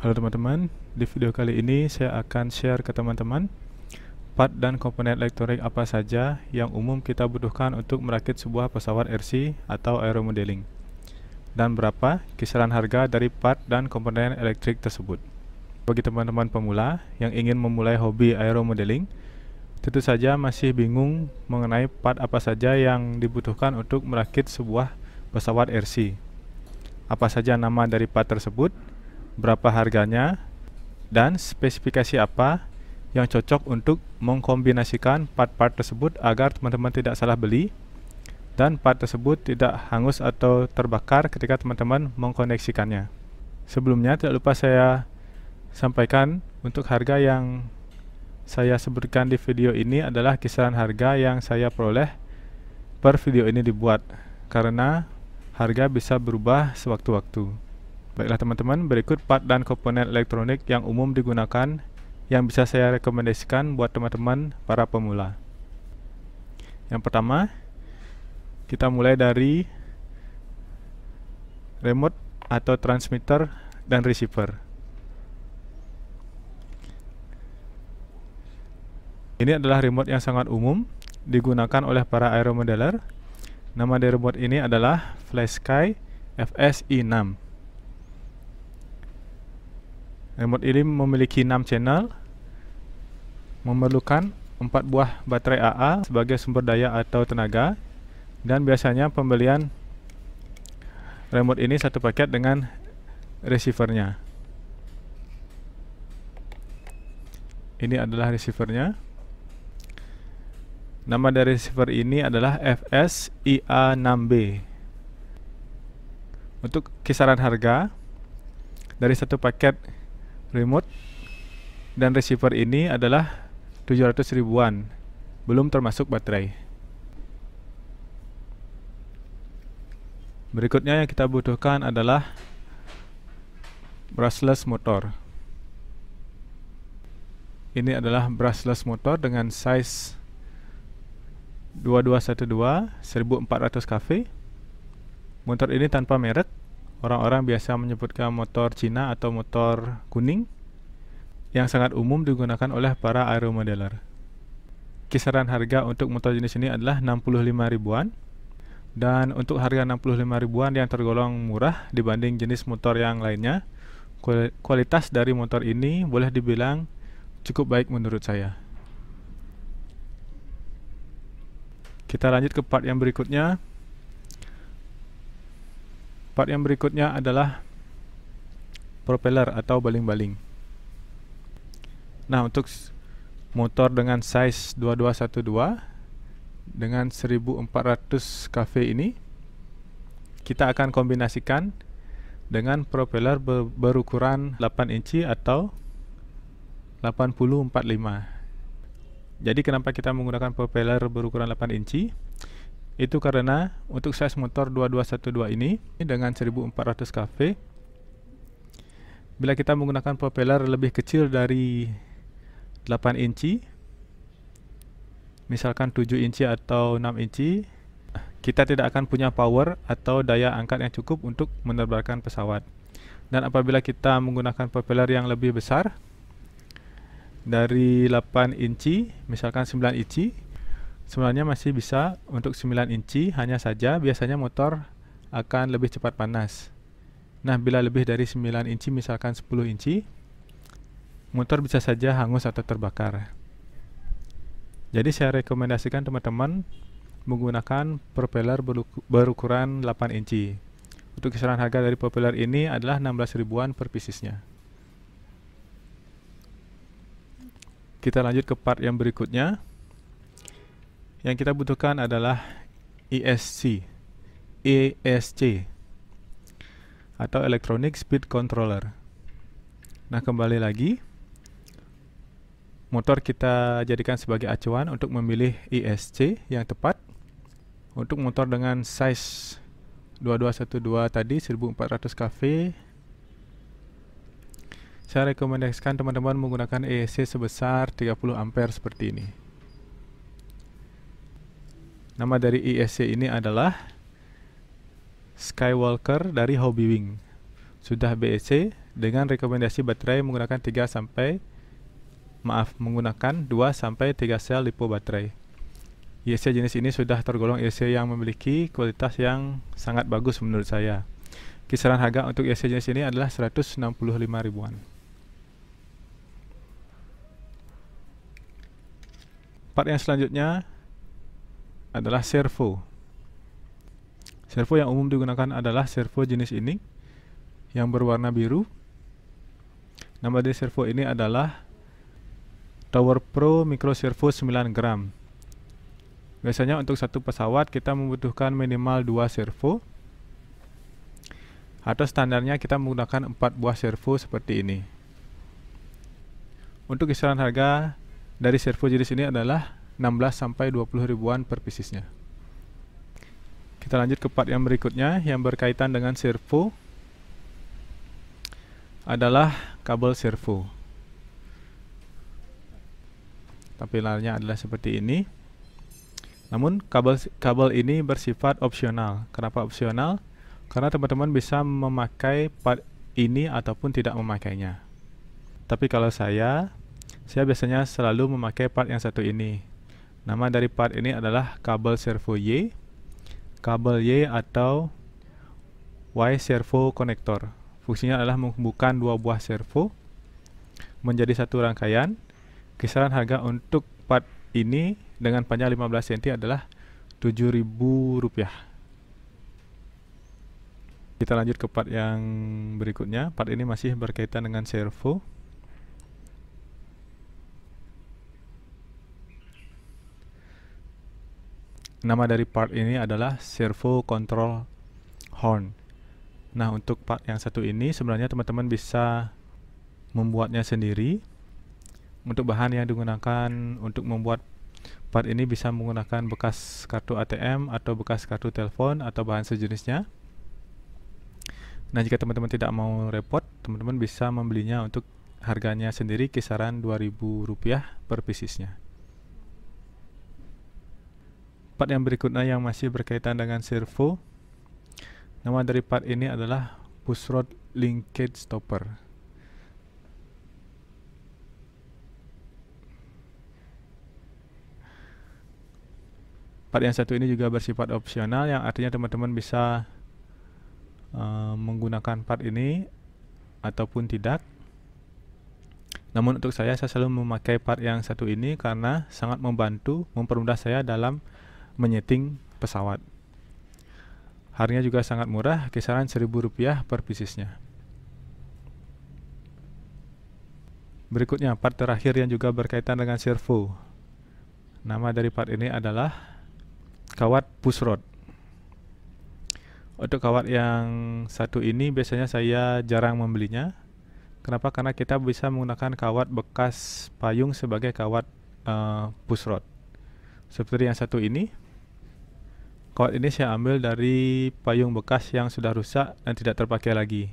Halo teman-teman, di video kali ini saya akan share ke teman-teman part dan komponen elektronik apa saja yang umum kita butuhkan untuk merakit sebuah pesawat RC atau aeromodeling, dan berapa kisaran harga dari part dan komponen elektrik tersebut. Bagi teman-teman pemula yang ingin memulai hobi aeromodeling, tentu saja masih bingung mengenai part apa saja yang dibutuhkan untuk merakit sebuah pesawat RC. Apa saja nama dari part tersebut, berapa harganya, dan spesifikasi apa yang cocok untuk mengkombinasikan part-part tersebut agar teman-teman tidak salah beli dan part tersebut tidak hangus atau terbakar ketika teman-teman mengkoneksikannya. Sebelumnya tidak lupa saya sampaikan untuk harga yang saya sebutkan di video ini adalah kisaran harga yang saya peroleh per video ini dibuat, karena harga bisa berubah sewaktu-waktu. Baiklah teman-teman, berikut part dan komponen elektronik yang umum digunakan yang bisa saya rekomendasikan buat teman-teman para pemula. Yang pertama, kita mulai dari remote atau transmitter dan receiver. Ini adalah remote yang sangat umum digunakan oleh para aeromodeler. Nama dari remote ini adalah FlySky FSI6. Remote ini memiliki 6 channel, memerlukan 4 buah baterai AA sebagai sumber daya atau tenaga, dan biasanya pembelian remote ini satu paket dengan receivernya. Ini adalah receivernya. Nama dari receiver ini adalah FSIA6B. Untuk kisaran harga dari satu paket remote dan receiver ini adalah 700 ribuan, belum termasuk baterai. Berikutnya yang kita butuhkan adalah brushless motor. Ini adalah brushless motor dengan size 2212 1400 kV. Motor ini tanpa merek. Orang-orang biasa menyebutkan motor Cina atau motor kuning, yang sangat umum digunakan oleh para aeromodeler. Kisaran harga untuk motor jenis ini adalah 65 ribuan, dan untuk harga 65 ribuan yang tergolong murah dibanding jenis motor yang lainnya. Kualitas dari motor ini boleh dibilang cukup baik menurut saya. Kita lanjut ke part yang berikutnya. Part yang berikutnya adalah propeller atau baling-baling. Nah, untuk motor dengan size 2212 dengan 1400 kV ini, kita akan kombinasikan dengan propeller berukuran 8 inci atau 8045. Jadi kenapa kita menggunakan propeller berukuran 8 inci? Itu karena untuk size motor 2212 ini dengan 1400 kV, bila kita menggunakan propeller lebih kecil dari 8 inci, misalkan 7 inci atau 6 inci, kita tidak akan punya power atau daya angkat yang cukup untuk menerbangkan pesawat. Dan apabila kita menggunakan propeller yang lebih besar dari 8 inci, misalkan 9 inci, sebenarnya masih bisa untuk 9 inci, hanya saja biasanya motor akan lebih cepat panas. Nah, bila lebih dari 9 inci, misalkan 10 inci, motor bisa saja hangus atau terbakar. Jadi saya rekomendasikan teman-teman menggunakan propeller berukuran 8 inci. Untuk kisaran harga dari propeller ini adalah 16 ribuan per piecesnya. Kita lanjut ke part yang berikutnya. Yang kita butuhkan adalah ESC atau Electronic Speed Controller. Nah, kembali lagi, motor kita jadikan sebagai acuan untuk memilih ESC yang tepat. Untuk motor dengan size 2212 tadi 1400 kV, saya rekomendasikan teman-teman menggunakan ESC sebesar 30 ampere seperti ini. Nama dari ESC ini adalah Skywalker dari Hobbywing. Sudah BEC dengan rekomendasi baterai menggunakan 2 sampai 3 sel lipo baterai. IC jenis ini sudah tergolong IC yang memiliki kualitas yang sangat bagus menurut saya. Kisaran harga untuk IC jenis ini adalah 165 ribuan. Part yang selanjutnya adalah servo. Servo yang umum digunakan adalah servo jenis ini yang berwarna biru. Nama dari servo ini adalah Tower Pro Micro Servo 9 gram. Biasanya untuk satu pesawat kita membutuhkan minimal 2 servo, atau standarnya kita menggunakan 4 buah servo seperti ini. Untuk kisaran harga dari servo jenis ini adalah 16 sampai 20 ribuan per piecesnya. Kita lanjut ke part yang berikutnya yang berkaitan dengan servo adalah kabel servo. Tampilannya adalah seperti ini. Namun kabel ini bersifat opsional. Kenapa opsional? Karena teman-teman bisa memakai part ini ataupun tidak memakainya. Tapi kalau saya biasanya selalu memakai part yang satu ini. Nama dari part ini adalah kabel servo Y, kabel Y atau Y servo connector. Fungsinya adalah menghubungkan 2 buah servo menjadi satu rangkaian. Kisaran harga untuk part ini dengan panjang 15 cm adalah Rp7.000. Kita lanjut ke part yang berikutnya. Part ini masih berkaitan dengan servo. Nama dari part ini adalah servo control horn. Nah, untuk part yang satu ini sebenarnya teman-teman bisa membuatnya sendiri. Untuk bahan yang digunakan untuk membuat part ini bisa menggunakan bekas kartu ATM atau bekas kartu telepon atau bahan sejenisnya. Nah, jika teman-teman tidak mau repot, teman-teman bisa membelinya untuk harganya sendiri kisaran Rp2.000 per piecesnya. Part yang berikutnya yang masih berkaitan dengan servo. Nama dari part ini adalah push rod linkage stopper. Part yang satu ini juga bersifat opsional, yang artinya teman-teman bisa menggunakan part ini ataupun tidak. Namun untuk saya selalu memakai part yang satu ini karena sangat membantu, mempermudah saya dalam menyeting pesawat. Harganya juga sangat murah, kisaran Rp1.000 per piecesnya. Berikutnya part terakhir yang juga berkaitan dengan servo. Nama dari part ini adalah kawat push rod. Untuk kawat yang satu ini biasanya saya jarang membelinya. Kenapa? Karena kita bisa menggunakan kawat bekas payung sebagai kawat push rod. Seperti yang satu ini. Kawat ini saya ambil dari payung bekas yang sudah rusak dan tidak terpakai lagi.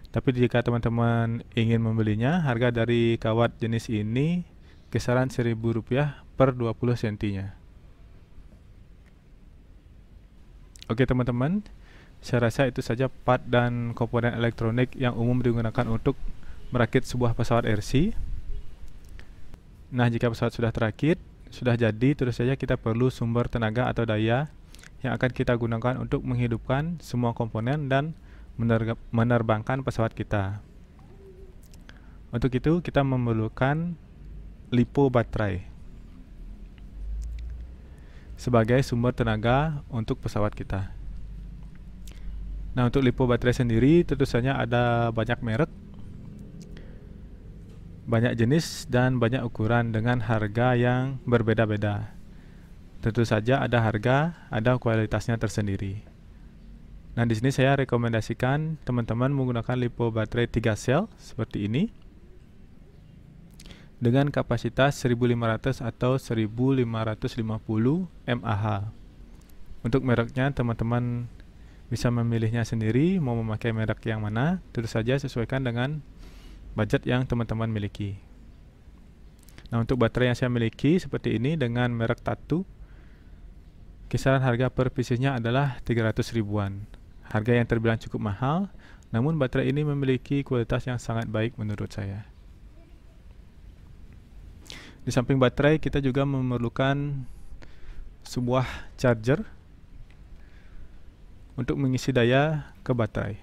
Tapi jika teman-teman ingin membelinya, harga dari kawat jenis ini kisaran Rp1.000 per 20 cm-nya. Oke teman-teman, saya rasa itu saja part dan komponen elektronik yang umum digunakan untuk merakit sebuah pesawat RC. Nah, jika pesawat sudah terakit, sudah jadi, terus saja kita perlu sumber tenaga atau daya yang akan kita gunakan untuk menghidupkan semua komponen dan menerbangkan pesawat kita. Untuk itu, kita memerlukan lipo baterai sebagai sumber tenaga untuk pesawat kita. Nah, untuk lipo baterai sendiri tentu saja ada banyak merek, banyak jenis, dan banyak ukuran dengan harga yang berbeda-beda. Tentu saja ada harga, ada kualitasnya tersendiri. Nah, di sini saya rekomendasikan teman-teman menggunakan lipo baterai 3 sel seperti ini dengan kapasitas 1500 atau 1550 mAh. Untuk mereknya teman-teman bisa memilihnya sendiri, mau memakai merek yang mana, tentu saja sesuaikan dengan budget yang teman-teman miliki. Nah, untuk baterai yang saya miliki seperti ini dengan merek Tatu, kisaran harga per piecesnya adalah 300 ribuan. Harga yang terbilang cukup mahal, Namun baterai ini memiliki kualitas yang sangat baik menurut saya. Di samping baterai, kita juga memerlukan sebuah charger untuk mengisi daya ke baterai.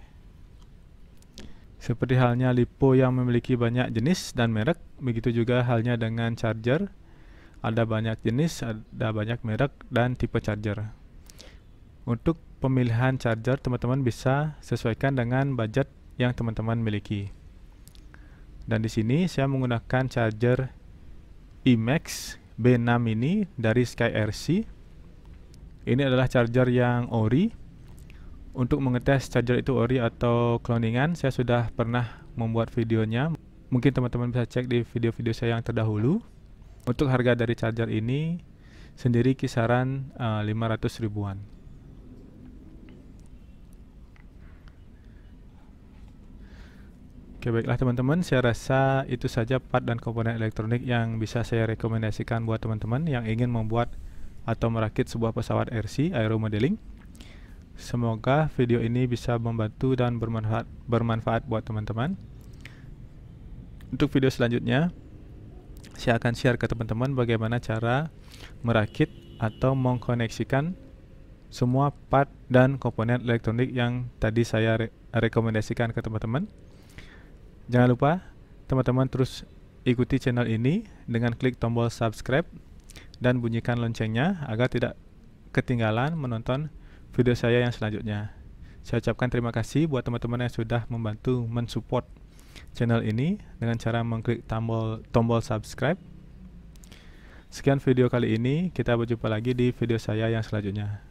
Seperti halnya LiPo yang memiliki banyak jenis dan merek, begitu juga halnya dengan charger. Ada banyak jenis, ada banyak merek dan tipe charger. Untuk pemilihan charger, teman-teman bisa sesuaikan dengan budget yang teman-teman miliki. Dan di sini saya menggunakan charger IMAX B6 ini dari SkyRC. Ini adalah charger yang ori. Untuk mengetes charger itu ori atau cloningan, saya sudah pernah membuat videonya. Mungkin teman-teman bisa cek di video-video saya yang terdahulu. Untuk harga dari charger ini sendiri kisaran 500 ribuan. Oke, baiklah teman-teman, saya rasa itu saja part dan komponen elektronik yang bisa saya rekomendasikan buat teman-teman yang ingin membuat atau merakit sebuah pesawat RC aero modeling. Semoga video ini bisa membantu dan bermanfaat buat teman-teman. Untuk video selanjutnya, saya akan share ke teman-teman bagaimana cara merakit atau mengkoneksikan semua part dan komponen elektronik yang tadi saya rekomendasikan ke teman-teman. Jangan lupa teman-teman terus ikuti channel ini dengan klik tombol subscribe dan bunyikan loncengnya agar tidak ketinggalan menonton video saya yang selanjutnya. Saya ucapkan terima kasih buat teman-teman yang sudah membantu mensupport channel ini dengan cara mengklik tombol subscribe. Sekian video kali ini, kita berjumpa lagi di video saya yang selanjutnya.